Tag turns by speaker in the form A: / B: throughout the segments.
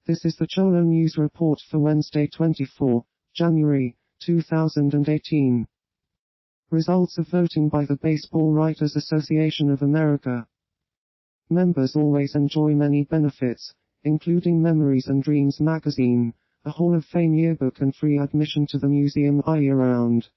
A: This is the Cholo News Report for Wednesday, 24 January 2018. Results of voting by the Baseball Writers Association of America. Members always enjoy many benefits, including Memories and Dreams magazine, a Hall of Fame yearbook and free admission to the museum all year round.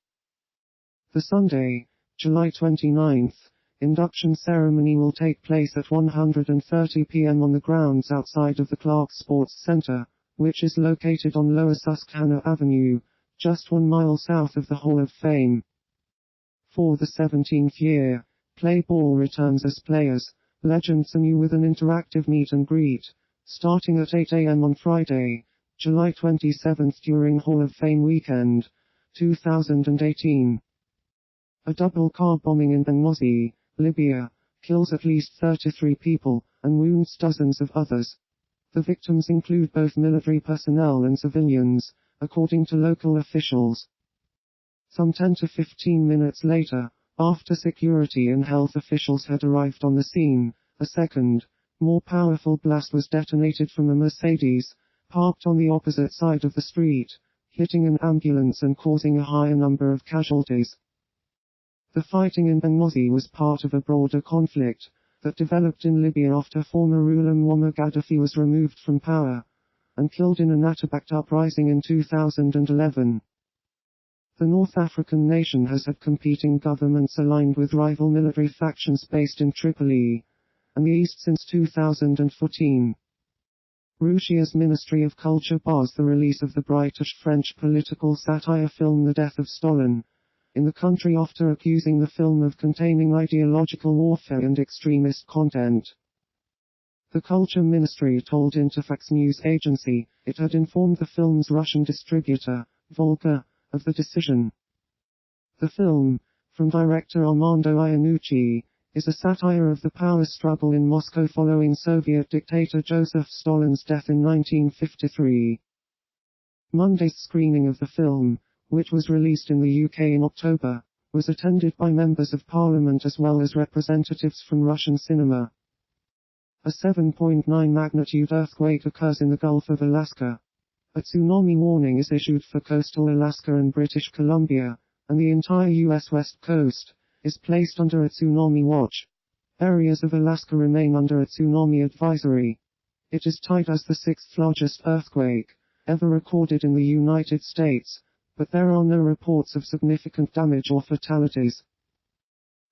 A: The Sunday, July 29th, induction ceremony will take place at 1:30 p.m. on the grounds outside of the Clark Sports Center, which is located on Lower Susquehanna Avenue, just 1 mile south of the Hall of Fame. For the 17th year, Play Ball returns as players, legends anew with an interactive meet and greet, starting at 8 a.m. on Friday, July 27th during Hall of Fame weekend, 2018. A double car bombing in Benghazi, Libya, kills at least 33 people, and wounds dozens of others. The victims include both military personnel and civilians, according to local officials. Some 10 to 15 minutes later, after security and health officials had arrived on the scene, a second, more powerful blast was detonated from a Mercedes, parked on the opposite side of the street, hitting an ambulance and causing a higher number of casualties. The fighting in Benghazi was part of a broader conflict that developed in Libya after former ruler Muammar Gaddafi was removed from power and killed in an Atabak uprising in 2011. The North African nation has had competing governments aligned with rival military factions based in Tripoli and the East since 2014. Russia's Ministry of Culture bars the release of the British-French political satire film The Death of Stalin in the country after accusing the film of containing ideological warfare and extremist content. The Culture Ministry told Interfax news agency it had informed the film's Russian distributor, Volga, of the decision. The film, from director Armando Iannucci, is a satire of the power struggle in Moscow following Soviet dictator Joseph Stalin's death in 1953. Monday's screening of the film, which was released in the UK in October, was attended by members of parliament as well as representatives from Russian cinema. A 7.9 magnitude earthquake occurs in the Gulf of Alaska. A tsunami warning is issued for coastal Alaska and British Columbia, and the entire U.S. West Coast is placed under a tsunami watch. Areas of Alaska remain under a tsunami advisory. It is tied as the sixth largest earthquake ever recorded in the United States, but there are no reports of significant damage or fatalities.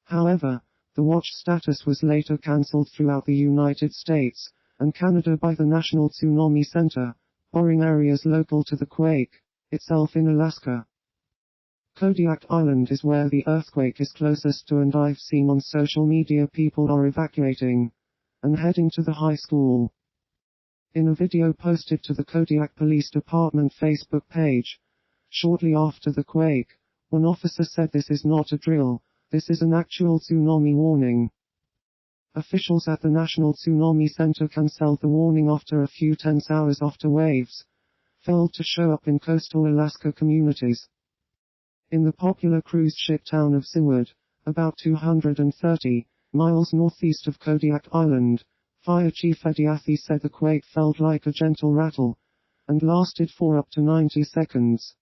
A: However, the watch status was later cancelled throughout the United States and Canada by the National Tsunami Center, barring areas local to the quake itself in Alaska. Kodiak Island is where the earthquake is closest to, and I've seen on social media people are evacuating and heading to the high school. In a video posted to the Kodiak Police Department Facebook page, shortly after the quake, one officer said this is not a drill, this is an actual tsunami warning. Officials at the National Tsunami Center canceled the warning after a few tense hours after waves failed to show up in coastal Alaska communities. In the popular cruise ship town of Seward, about 230 miles northeast of Kodiak Island, Fire Chief Eddie Athey said the quake felt like a gentle rattle and lasted for up to 90 seconds.